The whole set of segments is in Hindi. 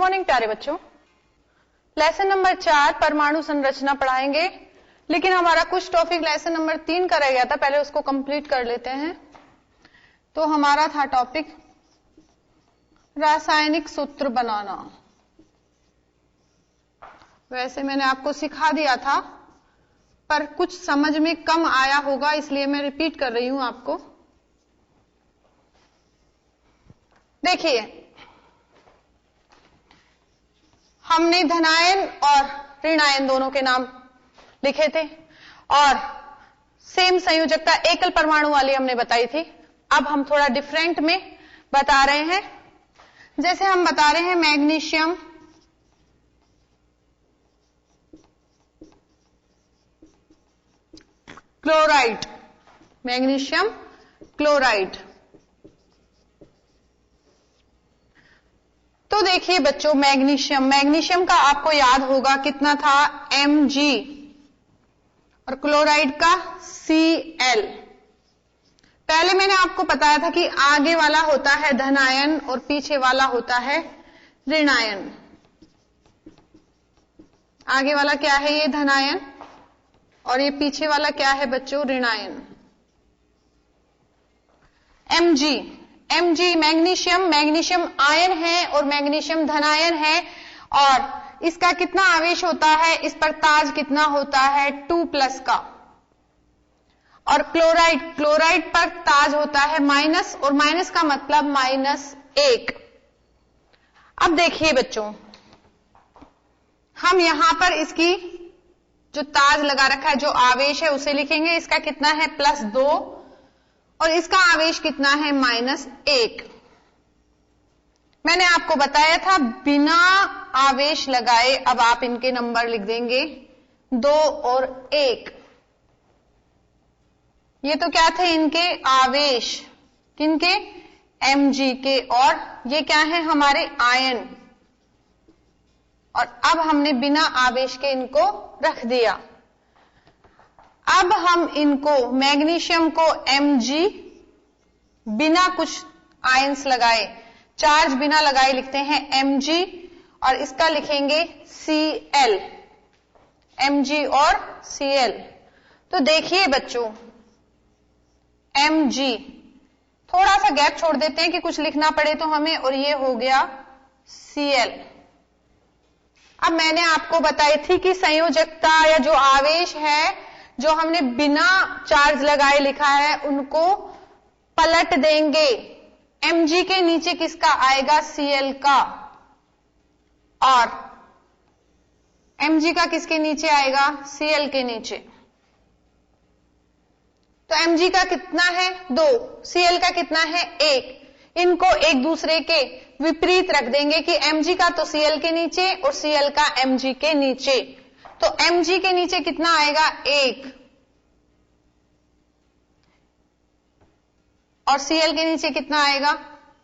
मॉर्निंग प्यारे बच्चों, लेसन नंबर 4 परमाणु संरचना पढ़ाएंगे, लेकिन हमारा कुछ टॉपिक लेसन नंबर 3 का रह गया था, पहले उसको कंप्लीट कर लेते हैं। तो हमारा था टॉपिक रासायनिक सूत्र बनाना। वैसे मैंने आपको सिखा दिया था, पर कुछ समझ में कम आया होगा, इसलिए मैं रिपीट कर रही हूं आपको। देखिए, हमने धनायन और ऋणायन दोनों के नाम लिखे थे और सेम संयोजकता एकल परमाणु वाली हमने बताई थी। अब हम थोड़ा डिफरेंट में बता रहे हैं। जैसे हम बता रहे हैं मैग्नीशियम क्लोराइड, मैग्नीशियम क्लोराइड। तो देखिए बच्चों, मैग्नीशियम का आपको याद होगा कितना था, Mg, और क्लोराइड का Cl। पहले मैंने आपको बताया था कि आगे वाला होता है धनायन और पीछे वाला होता है ऋणायन। आगे वाला क्या है, ये धनायन, और ये पीछे वाला क्या है बच्चों, ऋणायन। Mg मैग्नीशियम आयन है और मैग्नीशियम धनायन है, और इसका कितना आवेश होता है, इस पर ताज कितना होता है, 2+ का। और क्लोराइड पर ताज होता है माइनस, और माइनस का मतलब -1। अब देखिए बच्चों, हम यहां पर इसकी जो ताज लगा रखा है, जो आवेश है उसे लिखेंगे। इसका कितना है, +2, और इसका आवेश कितना है, -1। मैंने आपको बताया था बिना आवेश लगाए अब आप इनके नंबर लिख देंगे 2 और 1। ये तो क्या थे इनके आवेश, किनके, Mg के, और ये क्या है हमारे आयन। और अब हमने बिना आवेश के इनको रख दिया। अब हम इनको मैग्नीशियम को Mg बिना कुछ आयंस लगाए, चार्ज बिना लगाए लिखते हैं Mg, और इसका लिखेंगे Cl, Mg और Cl। तो देखिए बच्चों, Mg, थोड़ा सा गैप छोड़ देते हैं कि कुछ लिखना पड़े तो हमें, और ये हो गया Cl। अब मैंने आपको बताई थी कि संयोजकता या जो आवेश है, जो हमने बिना चार्ज लगाए लिखा है, उनको पलट देंगे। Mg के नीचे किसका आएगा, Cl का, और Mg का किसके नीचे आएगा, Cl के नीचे। तो Mg का कितना है, 2, Cl का कितना है, 1। इनको एक दूसरे के विपरीत रख देंगे कि Mg का तो Cl के नीचे और Cl का Mg के नीचे। तो Mg के नीचे कितना आएगा, 1, और Cl के नीचे कितना आएगा,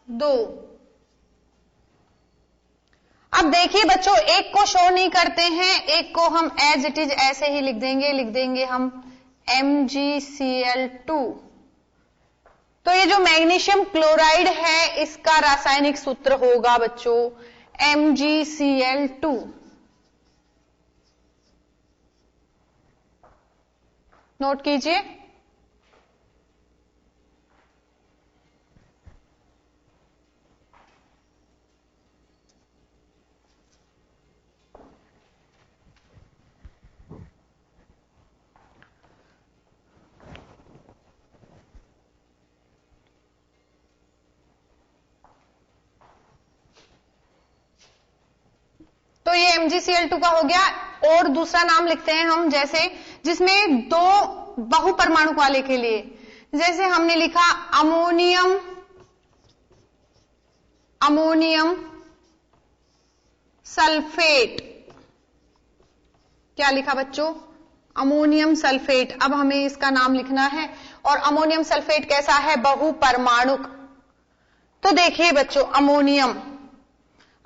2। अब देखिए बच्चों, एक को शो नहीं करते हैं, एक को हम एज इट इज ऐसे ही लिख देंगे हम MgCl2। तो ये जो मैग्नीशियम क्लोराइड है, इसका रासायनिक सूत्र होगा बच्चों MgCl2। नोट कीजिए। तो ये MgCl2 का हो गया। और दूसरा नाम लिखते हैं हम, जैसे जिसमें 2 बहुपरमाणु वाले के लिए, जैसे हमने लिखा अमोनियम सल्फेट। क्या लिखा बच्चों, अमोनियम सल्फेट। अब हमें इसका नाम लिखना है, और अमोनियम सल्फेट कैसा है, बहुपरमाणुक। तो देखिए बच्चों,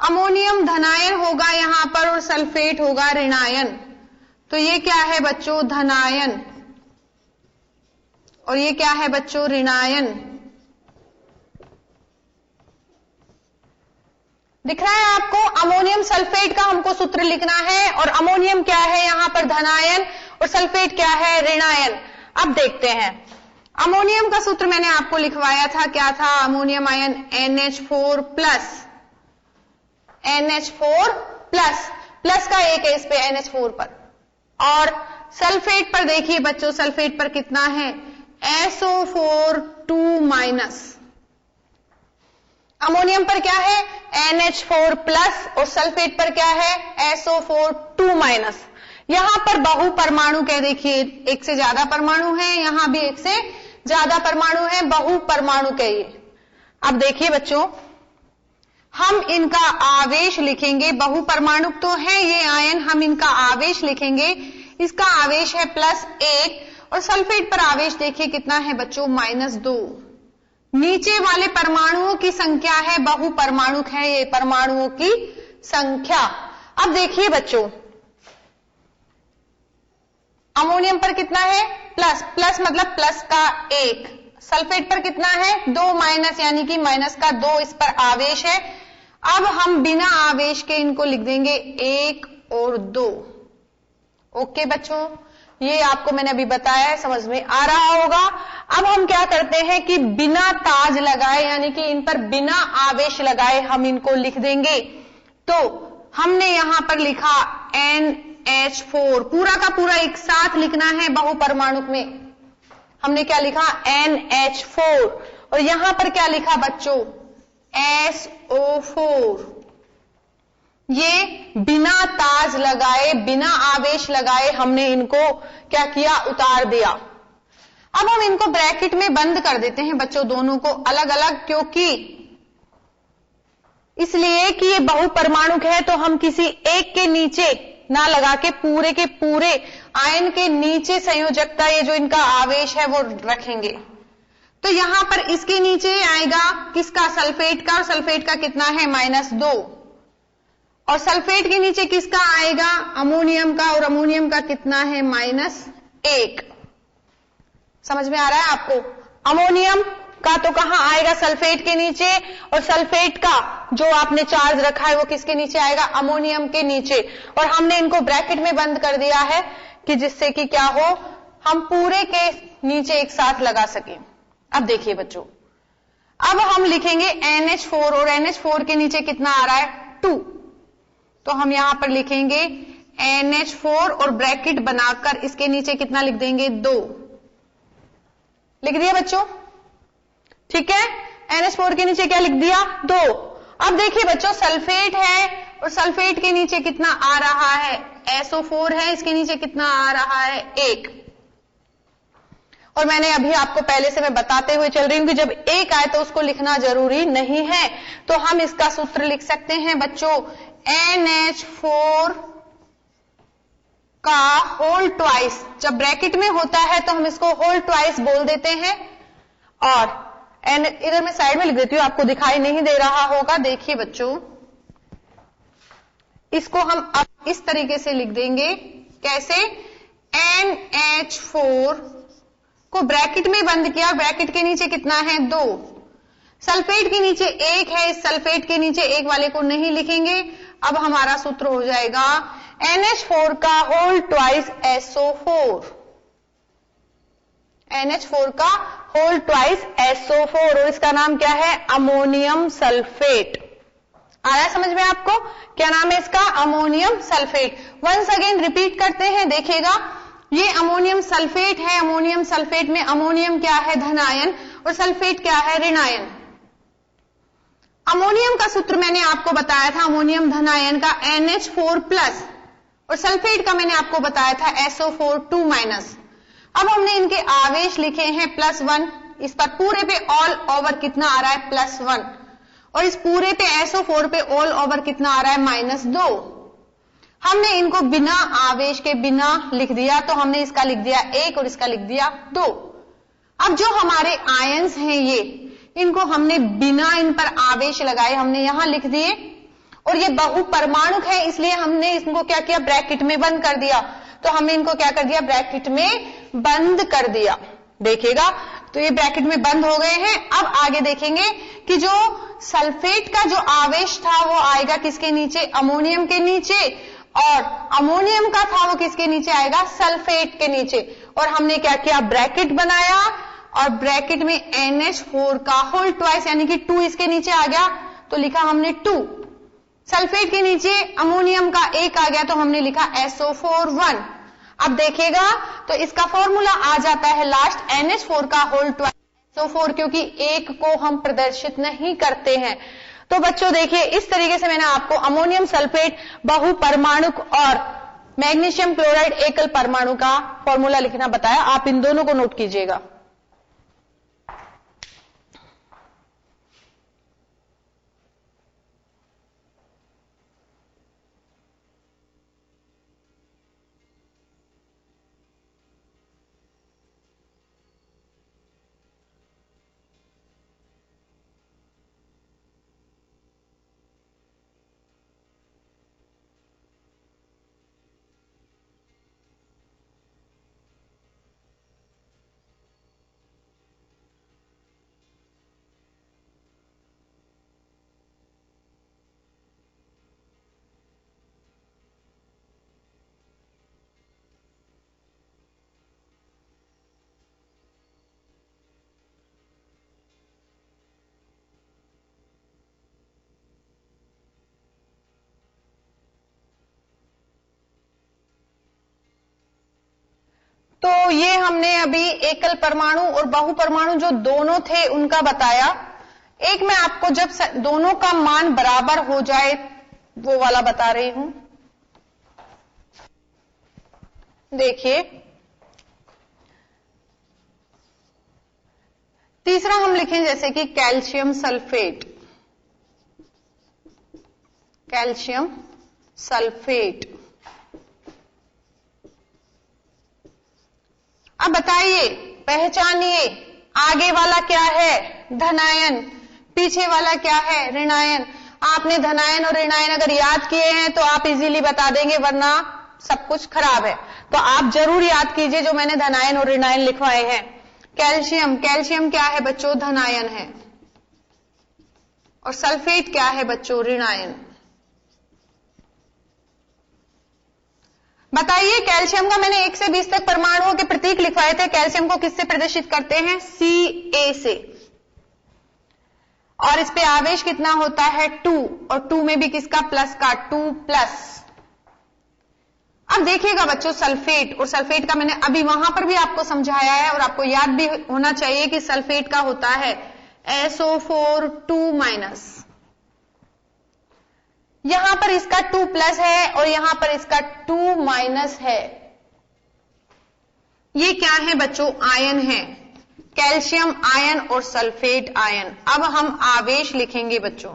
अमोनियम धनायन होगा यहां पर, और सल्फेट होगा ऋणायन। तो ये क्या है बच्चों, धनायन, और ये क्या है बच्चों, ऋणायन। दिख रहा है आपको, अमोनियम सल्फेट का हमको सूत्र लिखना है, और अमोनियम क्या है यहां पर धनायन और सल्फेट क्या है ऋणायन। अब देखते हैं, अमोनियम का सूत्र मैंने आपको लिखवाया था, क्या था, ammonium ion NH4 plus, plus का एक है इस पे NH4 पर, और सल्फेट पर देखिए बच्चों, सल्फेट पर कितना है SO4 2 माइनस। अमोनियम पर क्या है NH4 प्लस और सल्फेट पर क्या है SO4 2 माइनस। यहां पर बहु परमाणु क्या, देखिए एक से ज्यादा परमाणु है, यहां भी एक से ज्यादा परमाणु है, बहु परमाणु के ये। अब देखिए बच्चों, हम इनका आवेश लिखेंगे, बहु परमाणु तो है ये आयन, हम इनका आवेश लिखेंगे। इसका आवेश है +1 और सल्फेट पर आवेश देखिए कितना है बच्चों -2। नीचे वाले परमाणुओं की संख्या है, बहु परमाणु है ये परमाणुओं की संख्या। अब देखिए बच्चों, अमोनियम पर कितना है प्लस, प्लस मतलब प्लस का 1, सल्फेट पर कितना है 2 माइनस, यानी कि माइनस का 2 इस पर आवेश है। अब हम बिना आवेश के इनको लिख देंगे 1 और 2। ओके बच्चों, ये आपको मैंने अभी बताया है, समझ में आ रहा होगा। अब हम क्या करते हैं कि बिना ताज लगाए, यानी कि इन पर बिना आवेश लगाए हम इनको लिख देंगे। तो हमने यहां पर लिखा NH4, पूरा का पूरा एक साथ लिखना है, बहु परमाणु में हमने क्या लिखा NH4, और यहां पर क्या लिखा बच्चों SO4। ये बिना ताज लगाए, बिना आवेश लगाए हमने इनको क्या किया, उतार दिया। अब हम इनको ब्रैकेट में बंद कर देते हैं बच्चों, दोनों को अलग अलग, क्योंकि इसलिए कि ये बहु परमाणु है, तो हम किसी एक के नीचे ना लगा के पूरे आयन के नीचे संयोजकता, ये जो इनका आवेश है वो रखेंगे। तो यहां पर इसके नीचे आएगा किसका, सल्फेट का, और सल्फेट का कितना है -2, और सल्फेट के नीचे किसका आएगा अमोनियम का, और अमोनियम का कितना है -1। समझ में आ रहा है आपको, अमोनियम का तो कहां आएगा सल्फेट के नीचे, और सल्फेट का जो आपने चार्ज रखा है वो किसके नीचे आएगा, अमोनियम के नीचे। और हमने इनको ब्रैकेट में बंद कर दिया है कि जिससे कि क्या हो, हम पूरे के नीचे एक साथ लगा सकें। अब देखिए बच्चों, अब हम लिखेंगे NH4, और NH4 के नीचे कितना आ रहा है 2, तो हम यहां पर लिखेंगे NH4 और ब्रैकेट बनाकर इसके नीचे कितना लिख देंगे 2। लिख दिया बच्चों, ठीक है। NH4 के नीचे क्या लिख दिया 2। अब देखिए बच्चों, सल्फेट है और सल्फेट के नीचे कितना आ रहा है SO4 है, इसके नीचे कितना आ रहा है 1। और मैंने अभी आपको पहले से मैं बताते हुए चल रही हूं कि जब 1 आए तो उसको लिखना जरूरी नहीं है। तो हम इसका सूत्र लिख सकते हैं बच्चों, NH4 का होल ट्वाइस, जब ब्रैकेट में होता है तो हम इसको होल ट्वाइस बोल देते हैं। और इधर मैं साइड में लिख देती हूं, आपको दिखाई नहीं दे रहा होगा। देखिए बच्चों, इसको हम अब इस तरीके से लिख देंगे, कैसे, NH4 को ब्रैकेट में बंद किया, ब्रैकेट के नीचे कितना है 2, सल्फेट के नीचे 1 है, इस सल्फेट के नीचे 1 वाले को नहीं लिखेंगे। अब हमारा सूत्र हो जाएगा NH4 का होल ट्वाइस SO4, NH4 का होल ट्वाइस SO4, और इसका नाम क्या है अमोनियम सल्फेट। आ रहा है समझ में आपको, क्या नाम है इसका, ammonium sulphate. Once again repeat करते हैं, देखिएगा, ये अमोनियम सल्फेट है। अमोनियम सल्फेट में अमोनियम क्या है धनायन, और सल्फेट क्या है ऋणायन। अमोनियम का सूत्र मैंने आपको बताया था, अमोनियम धनायन का NH4 प्लस, और सल्फेट का मैंने आपको बताया था SO4 2 माइनस। अब हमने इनके आवेश लिखे हैं +1, इस पर पूरे पे ऑल ओवर कितना आ रहा है +1, और इस पूरे पे SO4 पे ऑल ओवर कितना आ रहा है -2। हमने इनको बिना आवेश के बिना लिख दिया, तो हमने इसका लिख दिया 1 और इसका लिख दिया 2। अब जो हमारे आयंस हैं ये, इनको हमने बिना इन पर आवेश लगाए हमने यहां लिख दिए, और ये बहु परमाणु है इसलिए हमने इनको क्या किया, ब्रैकेट में बंद कर दिया। तो हमने इनको क्या कर दिया, ब्रैकेट में बंद कर दिया। देखिएगा, तो ये ब्रैकेट में बंद हो गए हैं। अब आगे देखेंगे कि जो सल्फेट का जो आवेश था वो आएगा किसके नीचे, अमोनियम के नीचे, और अमोनियम का था वो किसके नीचे आएगा, सल्फेट के नीचे। और हमने क्या किया, ब्रैकेट बनाया और ब्रैकेट में NH4 का होल ट्वाइस यानी कि 2 इसके नीचे आ गया तो लिखा हमने 2। सल्फेट के नीचे अमोनियम का 1 आ गया तो हमने लिखा SO4 1। अब देखिएगा तो इसका फॉर्मूला आ जाता है लास्ट NH4 का होल ट्वाइस SO4, क्योंकि 1 को हम प्रदर्शित नहीं करते हैं। तो बच्चों देखिए इस तरीके से मैंने आपको अमोनियम सल्फेट बहुपरमाणुक और मैग्नीशियम क्लोराइड एकल परमाणु का फॉर्मूला लिखना बताया। आप इन दोनों को नोट कीजिएगा। तो ये हमने अभी एकल परमाणु और बहुपरमाणु जो दोनों थे उनका बताया। एक मैं आपको जब दोनों का मान बराबर हो जाए वो वाला बता रही हूं। देखिए तीसरा हम लिखें जैसे कि कैल्शियम सल्फेट, कैल्शियम सल्फेट। अब बताइए, पहचानिए, आगे वाला क्या है, धनायन, पीछे वाला क्या है, ऋणायन। आपने धनायन और ऋणायन अगर याद किए हैं तो आप इजीली बता देंगे, वरना सब कुछ खराब है। तो आप जरूर याद कीजिए जो मैंने धनायन और ऋणायन लिखवाए हैं। कैल्शियम, कैल्शियम क्या है बच्चों, धनायन है, और सल्फेट क्या है बच्चों, ऋणायन। बताइए, कैल्शियम का मैंने 1 से 20 तक परमाणुओं के प्रतीक लिखवाए थे। कैल्शियम को किससे प्रदर्शित करते हैं, Ca से, और इस पे आवेश कितना होता है 2, और 2 में भी किसका, प्लस का, 2+। अब देखिएगा बच्चों सल्फेट, और सल्फेट का मैंने अभी वहां पर भी आपको समझाया है और आपको याद भी होना चाहिए कि सल्फेट का होता है SO4 2-। यहां पर इसका 2+ है और यहां पर इसका 2- है। ये क्या है बच्चों, आयन है, कैल्शियम आयन और सल्फेट आयन। अब हम आवेश लिखेंगे बच्चों।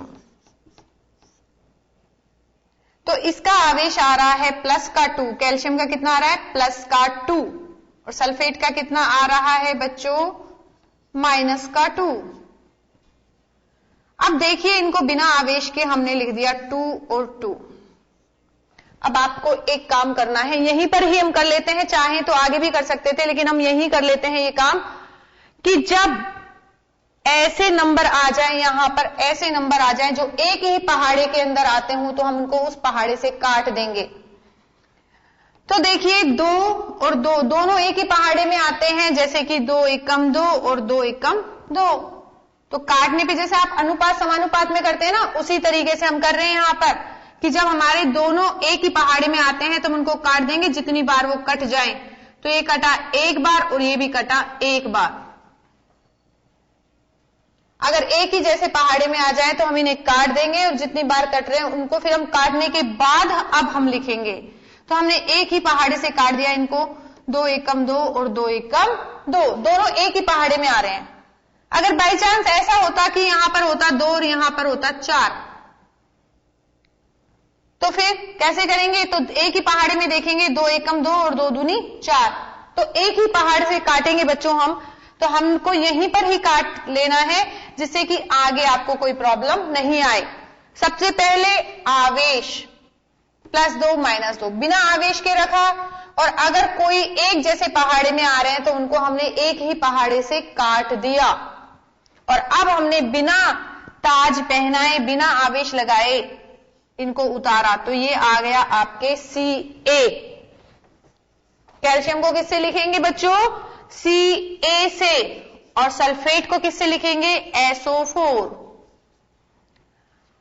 तो इसका आवेश आ रहा है प्लस का 2, कैल्शियम का कितना आ रहा है, प्लस का 2, और सल्फेट का कितना आ रहा है बच्चों, माइनस का 2। अब देखिए इनको बिना आवेश के हमने लिख दिया 2 और 2। अब आपको एक काम करना है, यहीं पर ही हम कर लेते हैं, चाहे तो आगे भी कर सकते थे लेकिन हम यहीं कर लेते हैं ये काम, कि जब ऐसे नंबर आ जाए, यहां पर ऐसे नंबर आ जाए जो एक ही पहाड़े के अंदर आते हों, तो हम उनको उस पहाड़े से काट देंगे। तो देखिए 2 और 2 दोनों एक ही पहाड़े में आते हैं, जैसे कि 2 एकम 2 और 2 एकम 2। तो काटने पे जैसे आप अनुपात समानुपात में करते हैं ना, उसी तरीके से हम कर रहे हैं यहां पर, कि जब हमारे दोनों एक ही पहाड़े में आते हैं तो हम उनको काट देंगे जितनी बार वो कट जाए। तो ये कटा एक बार और ये भी कटा एक बार। अगर एक ही जैसे पहाड़े में आ जाए तो हम इन्हें काट देंगे, और जितनी बार कट रहे हैं उनको फिर हम काटने के बाद अब हम लिखेंगे। तो हमने एक ही पहाड़े से काट दिया इनको, 2 एकम 2 और 2 एकम 2, दोनों एक ही पहाड़े में आ रहे हैं। अगर बाई चांस ऐसा होता कि यहां पर होता 2 और यहां पर होता 4, तो फिर कैसे करेंगे, तो एक ही पहाड़े में देखेंगे 2 एकम 2 और 2 दूनी 4, तो एक ही पहाड़ से काटेंगे बच्चों हम। तो हमको यहीं पर ही काट लेना है, जिससे कि आगे आपको कोई प्रॉब्लम नहीं आए। सबसे पहले आवेश +2 -2 बिना आवेश के रखा, और अगर कोई एक जैसे पहाड़े में आ रहे हैं तो उनको हमने एक ही पहाड़े से काट दिया। और अब हमने बिना ताज पहनाए बिना आवेश लगाए इनको उतारा, तो ये आ गया आपके Ca। कैल्शियम को किससे लिखेंगे बच्चों? Ca से। और सल्फेट को किससे लिखेंगे? SO4।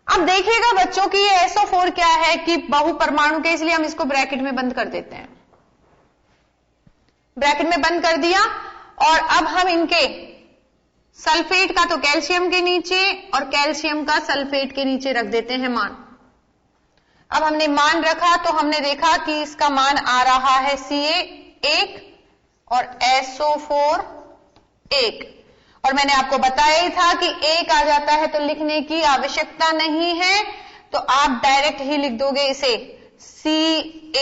अब देखिएगा बच्चों कि ये SO4 क्या है कि बहुपरमाणु के, इसलिए हम इसको ब्रैकेट में बंद कर देते हैं। ब्रैकेट में बंद कर दिया और अब हम इनके सल्फेट का तो कैल्शियम के नीचे और कैल्शियम का सल्फेट के नीचे रख देते हैं मान। अब हमने मान रखा तो हमने देखा कि इसका मान आ रहा है Ca 1 और SO4 1। और मैंने आपको बताया ही था कि 1 आ जाता है तो लिखने की आवश्यकता नहीं है, तो आप डायरेक्ट ही लिख दोगे इसे CaSO4।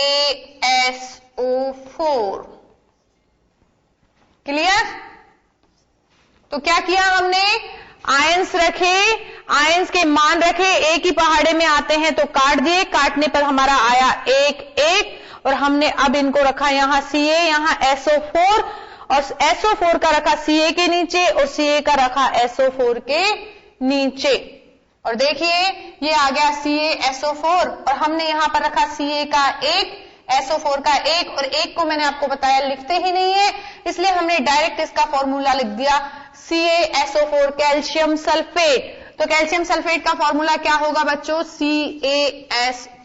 क्लियर? तो क्या किया हमने? आयंस रखे, आयंस के मान रखे, एक ही पहाड़े में आते हैं तो काट दिए, काटने पर हमारा आया 1 1 और हमने अब इनको रखा यहां Ca, यहां SO4 और SO4 का रखा Ca के नीचे और Ca का रखा SO4 के नीचे। और देखिए ये आ गया CaSO4 और हमने यहां पर रखा Ca का 1, SO4 का 1 और 1 को मैंने आपको बताया लिखते ही नहीं है, इसलिए हमने डायरेक्ट इसका फॉर्मूला लिख दिया CaSO4 कैल्शियम सल्फेट। तो कैल्शियम सल्फेट का फॉर्मूला क्या होगा बच्चों? CaSO4।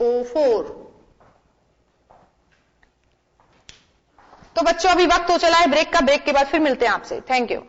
तो बच्चों अभी वक्त हो चला है ब्रेक का, ब्रेक के बाद फिर मिलते हैं आपसे। Thank you.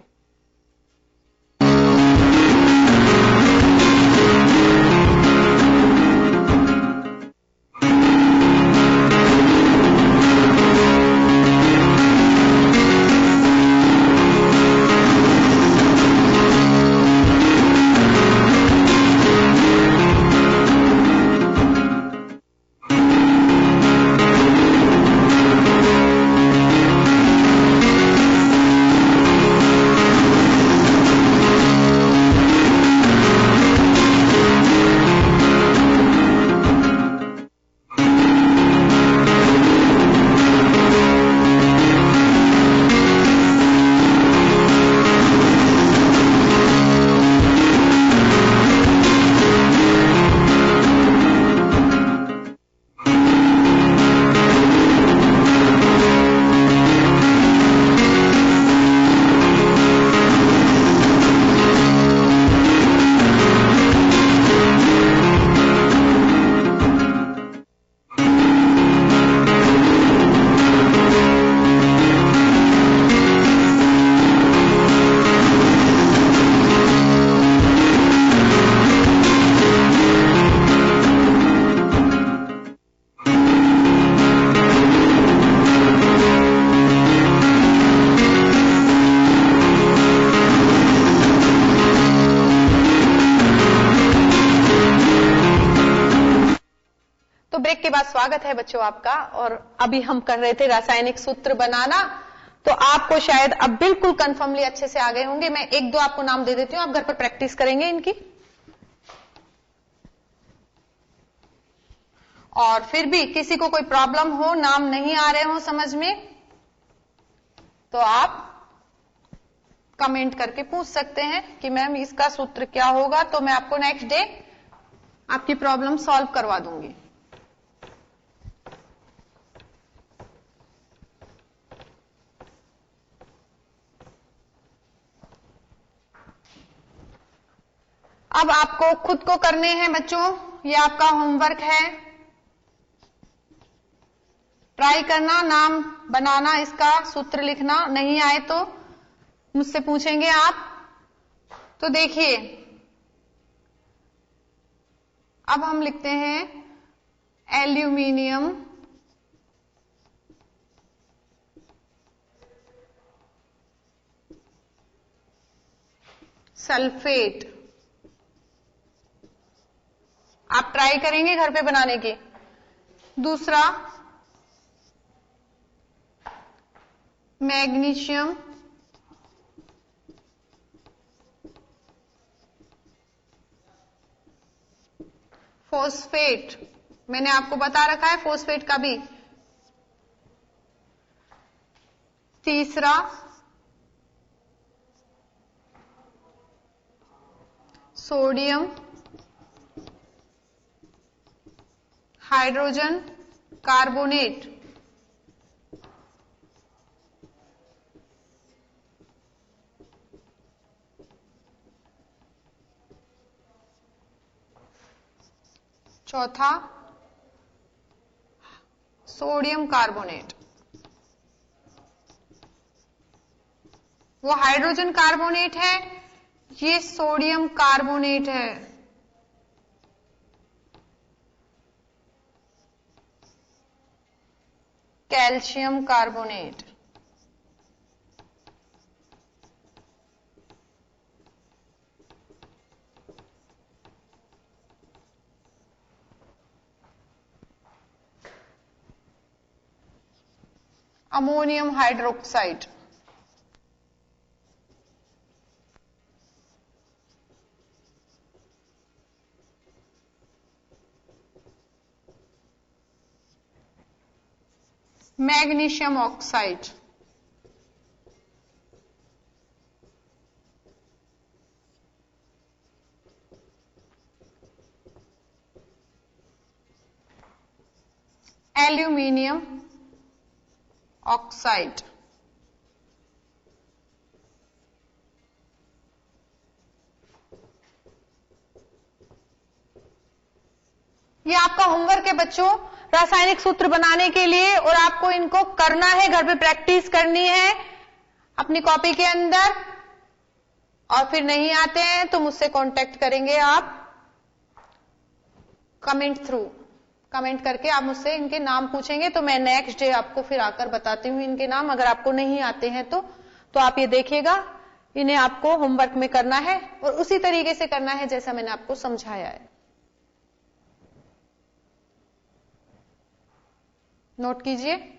ब्रेक के बाद स्वागत है बच्चों आपका। और अभी हम कर रहे थे रासायनिक सूत्र बनाना, तो आपको शायद अब बिल्कुल कंफर्मली अच्छे से आ गए होंगे। मैं एक दो आपको नाम दे देती हूं, आप घर पर प्रैक्टिस करेंगे इनकी। और फिर भी किसी को कोई प्रॉब्लम हो, नाम नहीं आ रहे हो समझ में, तो आप कमेंट करके पूछ सकते हैं कि मैम इसका सूत्र क्या होगा, तो मैं आपको नेक्स्ट डे आपकी प्रॉब्लम सॉल्व करवा दूंगी। अब आपको खुद को करने हैं बच्चों, ये आपका होमवर्क है। ट्राई करना, नाम बनाना, इसका सूत्र लिखना। नहीं आए तो मुझसे पूछेंगे आप। तो देखिए अब हम लिखते हैं एल्यूमिनियम सल्फेट। आप ट्राई करेंगे घर पे बनाने की। दूसरा मैग्नीशियम फॉस्फेट, मैंने आपको बता रखा है फॉस्फेट का भी। तीसरा सोडियम हाइड्रोजन कार्बोनेट। चौथा सोडियम कार्बोनेट। वो हाइड्रोजन कार्बोनेट है, ये सोडियम कार्बोनेट है। Calcium carbonate. Ammonium hydroxide. Magnesium oxide. Aluminium oxide. ये आपका होमवर्क है बच्चों, रासायनिक सूत्र बनाने के लिए, और आपको इनको करना है, घर पे प्रैक्टिस करनी है अपनी कॉपी के अंदर। और फिर नहीं आते हैं तो मुझसे कांटेक्ट करेंगे आप कमेंट थ्रू, कमेंट करके आप मुझसे इनके नाम पूछेंगे, तो मैं नेक्स्ट डे आपको फिर आकर बताती हूँ इनके नाम। अगर आपको नहीं आते हैं तो आप ये देखिएगा, इन्हें आपको होमवर्क में करना है और उसी तरीके से करना है जैसा मैंने आपको समझाया है। नोट कीजिए।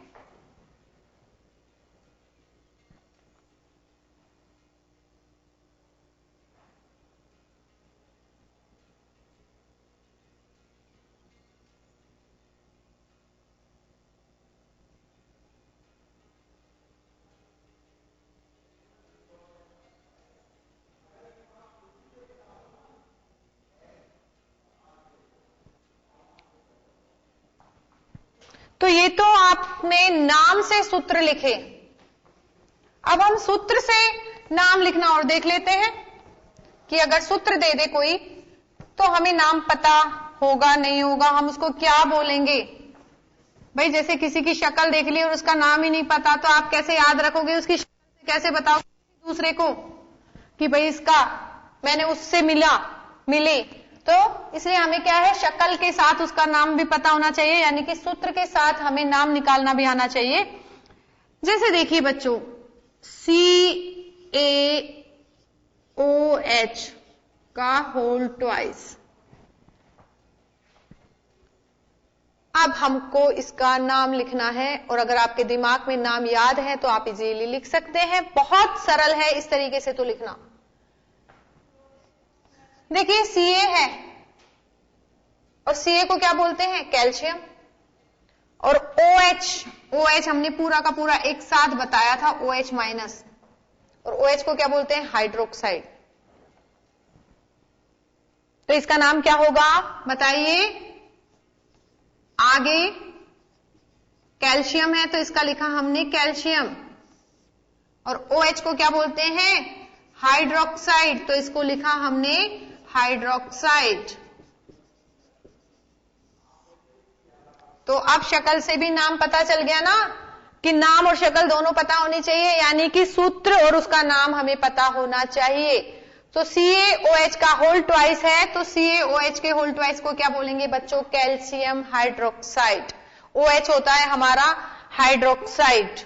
तो ये तो आपने नाम से सूत्र लिखे। अब हम सूत्र से नाम लिखना और देख लेते हैं कि अगर सूत्र दे दे कोई तो हमें नाम पता होगा नहीं होगा, हम उसको क्या बोलेंगे। भाई जैसे किसी की शक्ल देख ली और उसका नाम ही नहीं पता, तो आप कैसे याद रखोगे, उसकी शक्ल से कैसे बताओगे दूसरे को कि भाई इसका मैंने उससे मिली। तो इसलिए हमें क्या है, शक्ल के साथ उसका नाम भी पता होना चाहिए, यानी कि सूत्र के साथ हमें नाम निकालना भी आना चाहिए। जैसे देखिए बच्चों, CaOH का होल ट्वाइस। अब हमको इसका नाम लिखना है, और अगर आपके दिमाग में नाम याद है तो आप इजीली लिख सकते हैं। बहुत सरल है इस तरीके से तो लिखना। देखिए Ca है, और Ca को क्या बोलते हैं, कैल्शियम। और OH हमने पूरा का पूरा एक साथ बताया था, OH माइनस, और OH को क्या बोलते हैं, हाइड्रोक्साइड। तो इसका नाम क्या होगा बताइए। आगे कैल्शियम है तो इसका लिखा हमने कैल्शियम, और OH को क्या बोलते हैं, हाइड्रोक्साइड, तो इसको लिखा हमने हाइड्रोक्साइड। तो अब शक्ल से भी नाम पता चल गया ना, कि नाम और शक्ल दोनों पता होनी चाहिए, यानी कि सूत्र और उसका नाम हमें पता होना चाहिए। तो CaOH का होल ट्वाइस है, तो CaOH के होल ट्वाइस को क्या बोलेंगे बच्चों, कैल्शियम हाइड्रोक्साइड। OH होता है हमारा हाइड्रोक्साइड।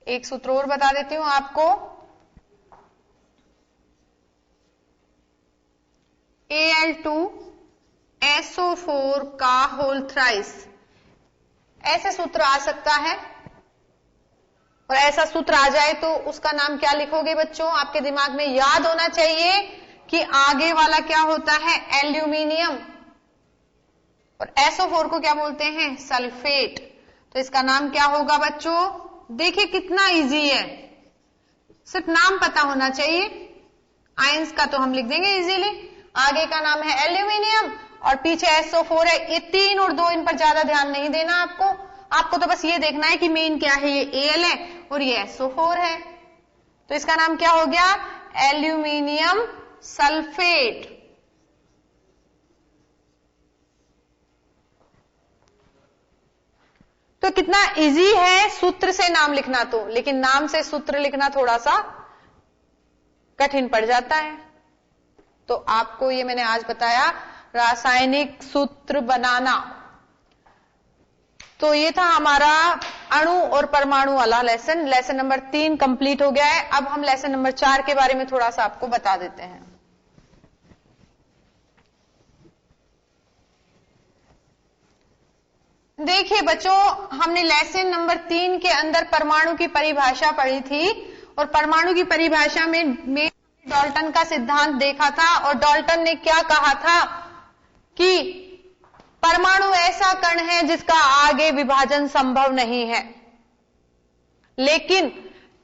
एक सूत्र और बता देती हूं आपको, Al2SO4 का होल थ्राइस। ऐसे सूत्र आ सकता है, और ऐसा सूत्र आ जाए तो उसका नाम क्या लिखोगे बच्चों, आपके दिमाग में याद होना चाहिए कि आगे वाला क्या होता है, एल्यूमिनियम, और SO4 को क्या बोलते हैं, सल्फेट। तो इसका नाम क्या होगा बच्चों, देखिए कितना इजी है। सिर्फ नाम पता होना चाहिए। आयंस का तो हम लिख देंगे इजीली। आगे का नाम है एल्यूमिनियम और पीछे SO4 है। ये 3 और 2 इन पर ज्यादा ध्यान नहीं देना आपको तो बस ये देखना है कि मेन क्या है, ये Al है और ये SO4 है। तो इसका नाम क्या हो गया, एल्यूमिनियम सल्फेट। तो कितना इजी है सूत्र से नाम लिखना तो, लेकिन नाम से सूत्र लिखना थोड़ा सा कठिन पड़ जाता है। तो आपको ये मैंने आज बताया रासायनिक सूत्र बनाना। तो ये था हमारा अणु और परमाणु वाला लेसन। लेसन नंबर 3 कंप्लीट हो गया है। अब हम लेसन नंबर 4 के बारे में थोड़ा सा आपको बता देते हैं। देखिए बच्चों, हमने लेसन नंबर 3 के अंदर परमाणु की परिभाषा पढ़ी थी और परमाणु की परिभाषा में डाल्टन का सिद्धांत देखा था। और डाल्टन ने क्या कहा था कि परमाणु ऐसा कण है जिसका आगे विभाजन संभव नहीं है। लेकिन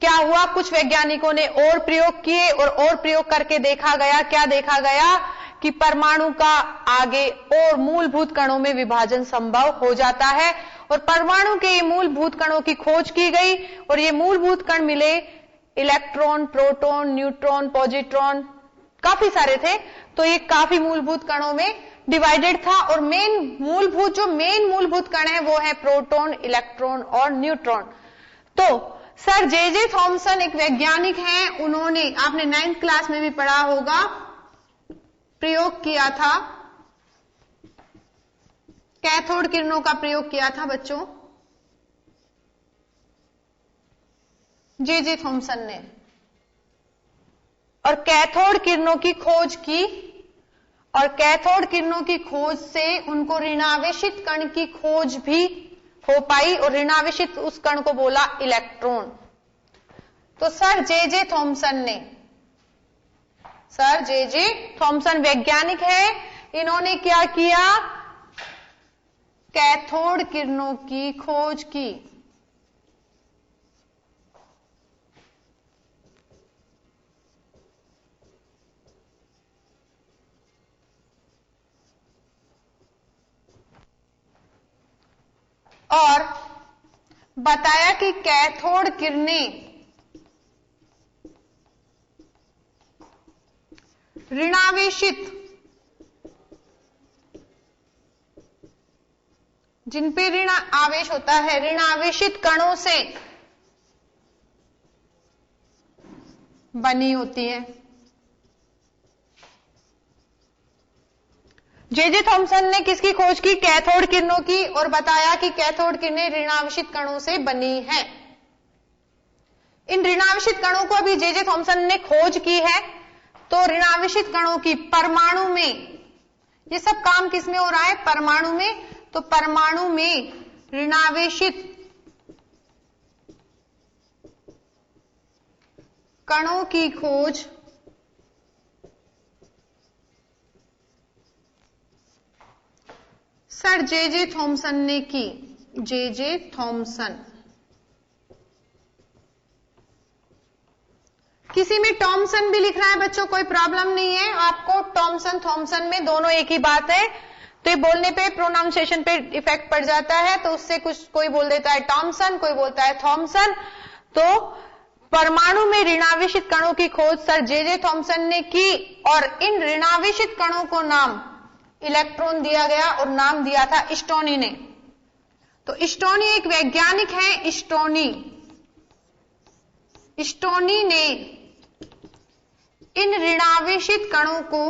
क्या हुआ, कुछ वैज्ञानिकों ने और प्रयोग किए और प्रयोग करके देखा गया, क्या देखा गया कि परमाणु का आगे और मूलभूत कणों में विभाजन संभव हो जाता है। और परमाणु के ये मूलभूत कणों की खोज की गई और ये मूलभूत कण मिले, इलेक्ट्रॉन, प्रोटॉन, न्यूट्रॉन, पॉजिट्रॉन, काफी सारे थे। तो ये काफी मूलभूत कणों में डिवाइडेड था और मेन मूलभूत कण है वो है प्रोटॉन, इलेक्ट्रॉन और न्यूट्रॉन। तो सर जे थॉमसन एक वैज्ञानिक हैं, उन्होंने, आपने 9th क्लास में भी पढ़ा होगा, प्रयोग किया था, कैथोड किरणों का प्रयोग किया था बच्चों, जे थॉमसन ने। और कैथोड किरणों की खोज की और कैथोड किरणों की खोज से उनको ऋणावेशित कण की खोज भी हो पाई और ऋणावेशित उस कण को बोला इलेक्ट्रॉन। तो सर जे थॉमसन वैज्ञानिक है, इन्होंने क्या किया, कैथोड किरणों की खोज की। और बताया कि कैथोड किरणें ऋणावेशित, जिन पे ऋण आवेश होता है, ऋणावेशित कणों से बनी होती है। जे थॉमसन ने किसकी खोज की, कैथोड किरणों की, और बताया कि कैथोड किरणें ऋणावेशित कणों से बनी हैं। इन ऋणावेशित कणों को अभी जे थॉमसन ने खोज की है। तो ऋणावेशित कणों की परमाणु में, ये सब काम किसमें हो रहा है, परमाणु में। तो परमाणु में ऋणावेशित कणों की खोज सर जे थॉमसन ने की। जे थॉमसन, किसी में टॉमसन भी लिखना है बच्चों, कोई प्रॉब्लम नहीं है आपको। टॉमसन थॉमसन में दोनों एक ही बात है। तो ये बोलने पे, प्रोनाउंसिएशन पे इफेक्ट पड़ जाता है, तो उससे कुछ कोई बोल देता है टॉमसन, कोई बोलता है थॉमसन। तो परमाणु में ऋणावेशित कणों की खोज सर जे थॉमसन ने की और इन ऋणावेशित कणों को नाम इलेक्ट्रॉन दिया गया और नाम दिया था स्टोनी ने। तो स्टोनी एक वैज्ञानिक है, स्टोनी ने इन ऋणावेशित कणों को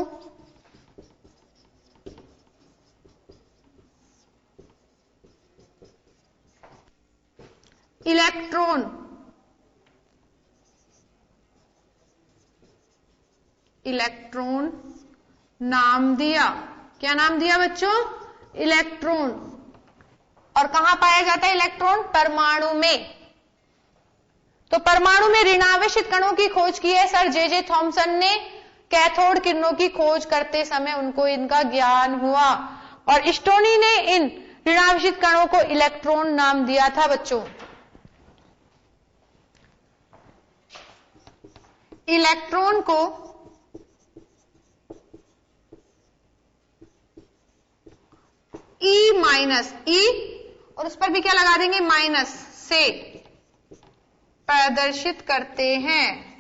इलेक्ट्रॉन नाम दिया। क्या नाम दिया बच्चों, इलेक्ट्रॉन। और कहां पाया जाता है इलेक्ट्रॉन, परमाणु में। तो परमाणु में ऋणावेशित कणों की खोज की है सर जे थॉमसन ने। कैथोड किरणों की खोज करते समय उनको इनका ज्ञान हुआ और स्टोनी ने इन ऋणावेशित कणों को इलेक्ट्रॉन नाम दिया था बच्चों। इलेक्ट्रॉन को ई माइनस, ई और उस पर भी क्या लगा देंगे, माइनस से प्रदर्शित करते हैं।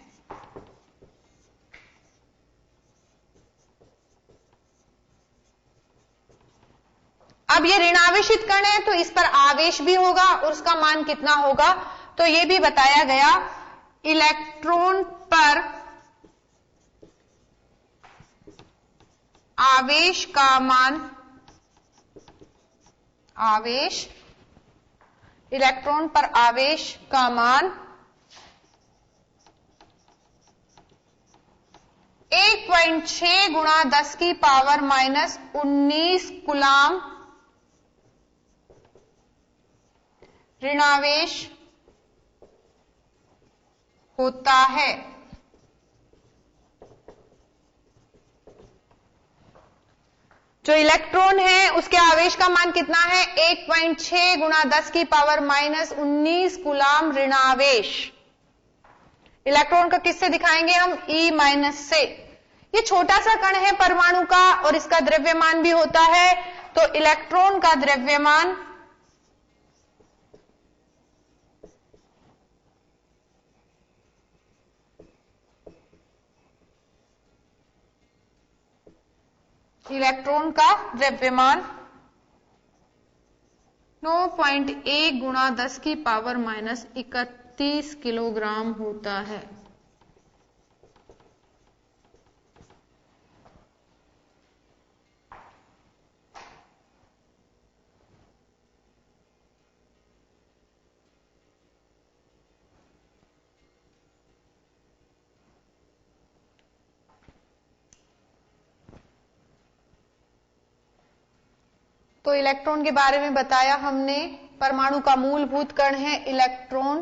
अब ये ऋणावेशित कण है तो इस पर आवेश भी होगा और उसका मान कितना होगा, तो ये भी बताया गया। इलेक्ट्रॉन पर आवेश का मान, आवेश, इलेक्ट्रॉन पर आवेश का मान 1.6 गुणा 10 की पावर माइनस 19 कूलाम ऋणावेश होता है। जो इलेक्ट्रॉन है उसके आवेश का मान कितना है, 1.6 गुणा 10 की पावर माइनस 19 कूलाम ऋणावेश। इलेक्ट्रॉन का किससे दिखाएंगे हम, ई माइनस से। ये छोटा सा कण है परमाणु का और इसका द्रव्यमान भी होता है, तो इलेक्ट्रॉन का द्रव्यमान इलेक्ट्रॉन का द्रव्यमान 9.1 गुणा 10 की पावर माइनस 31 किलोग्राम होता है। तो इलेक्ट्रॉन के बारे में बताया हमने। परमाणु का मूलभूत कण है इलेक्ट्रॉन।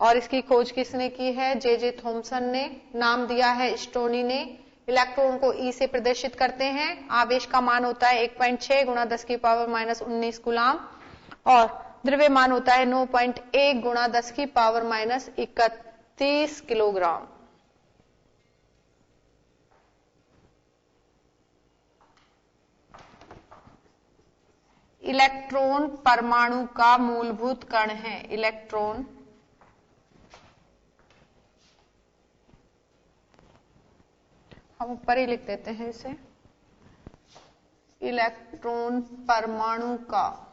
और इसकी खोज किसने की है, जे थॉमसन ने। नाम दिया है स्टोनी ने। इलेक्ट्रॉन को ई से प्रदर्शित करते हैं। आवेश का मान होता है 1.6 गुणा 10 की पावर माइनस 19 कूलाम और द्रव्यमान होता है 9.1 गुणा 10 की पावर माइनस 31 किलोग्राम। इलेक्ट्रॉन परमाणु का मूलभूत कण है। इलेक्ट्रॉन हम ऊपर ही लिख देते हैं इसे। इलेक्ट्रॉन परमाणु का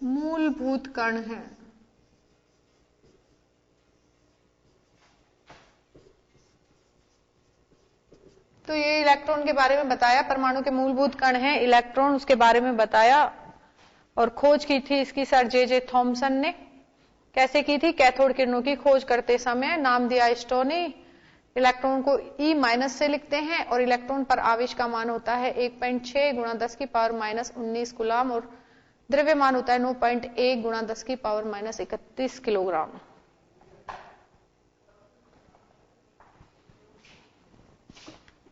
मूलभूत कण है। तो ये इलेक्ट्रॉन के बारे में बताया, परमाणु के मूलभूत कण है इलेक्ट्रॉन, उसके बारे में बताया। और खोज की थी इसकी सर जे थॉमसन ने। कैसे की थी, कैथोड किरणों की खोज करते समय। नाम दिया स्टोनी। इलेक्ट्रॉन को ई माइनस से लिखते हैं और इलेक्ट्रॉन पर आवेश का मान होता है 1.6 गुणा 10 की पावर माइनस 19 कूलाम और द्रव्यमान होता है 9.1 गुणा 10 की पावर माइनस 31 किलोग्राम।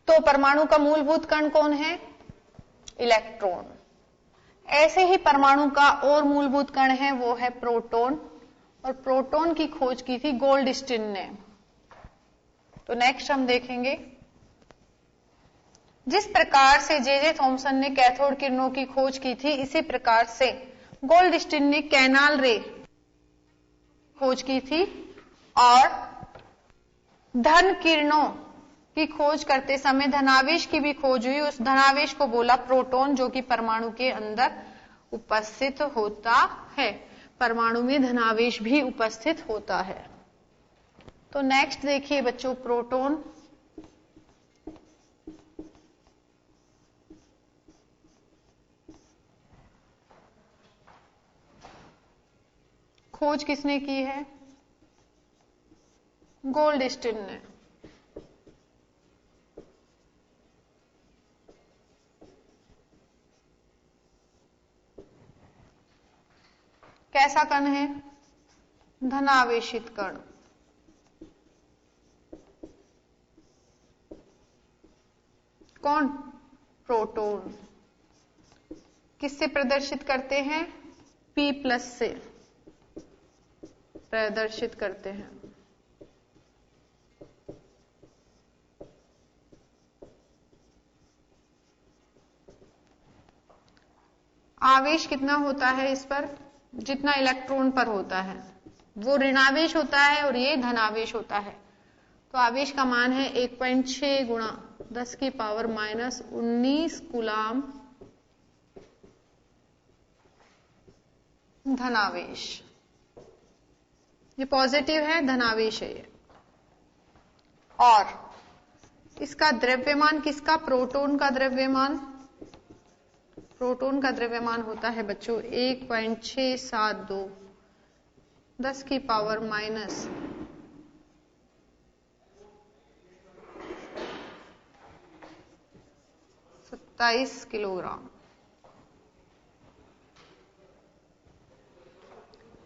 तो परमाणु का मूलभूत कण कौन है, इलेक्ट्रॉन। ऐसे ही परमाणु का और मूलभूत कण है, वो है प्रोटॉन। और प्रोटॉन की खोज की थी गोल्डस्टीन ने। तो नेक्स्ट हम देखेंगे, जिस प्रकार से जे थॉमसन ने कैथोड किरणों की खोज की थी, इसी प्रकार से गोल्डस्टीन ने कैनाल रे खोज की थी और धन किरणों की खोज करते समय धनावेश की भी खोज हुई। उस धनावेश को बोला प्रोटॉन, जो कि परमाणु के अंदर उपस्थित होता है। परमाणु में धनावेश भी उपस्थित होता है। तो नेक्स्ट देखिए बच्चों, प्रोटॉन। खोज किसने की है, गोल्डस्टीन ने। कैसा कण है, धनावेशित कण। कौन? प्रोटॉन। किससे प्रदर्शित करते हैं? P+ से प्रदर्शित करते हैं। आवेश कितना होता है इस पर? जितना इलेक्ट्रॉन पर होता है, वो ऋणावेश होता है और ये धनावेश होता है। तो आवेश का मान है 1.6 गुणा 10⁻⁻19 कूलाम धनावेश। ये पॉजिटिव है, धनावेश है ये। और इसका द्रव्यमान किसका? प्रोटॉन का द्रव्यमान। प्रोटॉन का द्रव्यमान होता है बच्चों 1.672 10⁻27 किलोग्राम।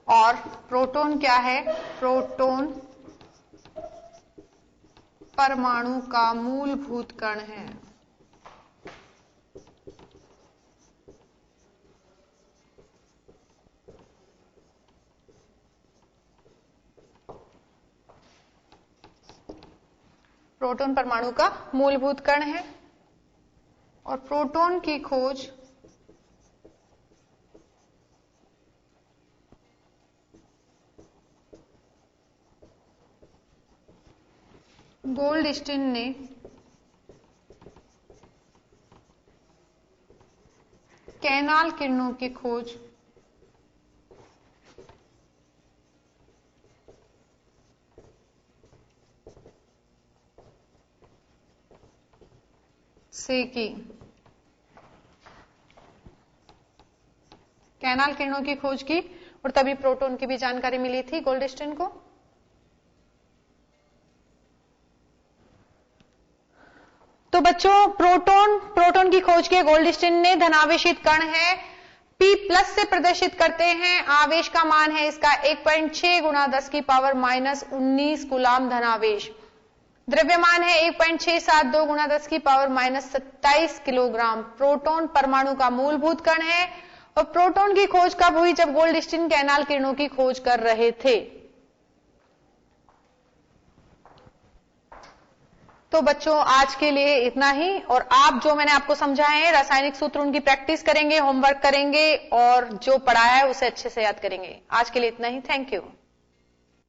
और प्रोटॉन क्या है? प्रोटॉन परमाणु का मूलभूत कण है। प्रोटॉन परमाणु का मूलभूत कण है और प्रोटॉन की खोज गोल्डस्टीन ने कैनाल किरणों की खोज से की। कैनाल किरणों की खोज की और तभी प्रोटॉन की भी जानकारी मिली थी गोल्डस्टीन को। तो बच्चों प्रोटॉन की खोज की गोल्डस्टीन ने। धनावेशित कण है, P+ से प्रदर्शित करते हैं। आवेश का मान है इसका 1.6 गुणा 10⁻⁻19 कूलाम धनावेश। द्रव्यमान है 1.672 गुणा 10⁻⁻27 किलोग्राम। प्रोटॉन परमाणु का मूलभूत कण है और प्रोटॉन की खोज कब हुई? जब गोल्डस्टीन कैनाल किरणों की खोज कर रहे थे। तो बच्चों आज के लिए इतना ही। और आप जो मैंने आपको समझाए हैं रासायनिक सूत्र, उनकी प्रैक्टिस करेंगे, होमवर्क करेंगे और जो पढ़ाया है उसे अच्छे से याद करेंगे। आज के लिए इतना ही। Thank you.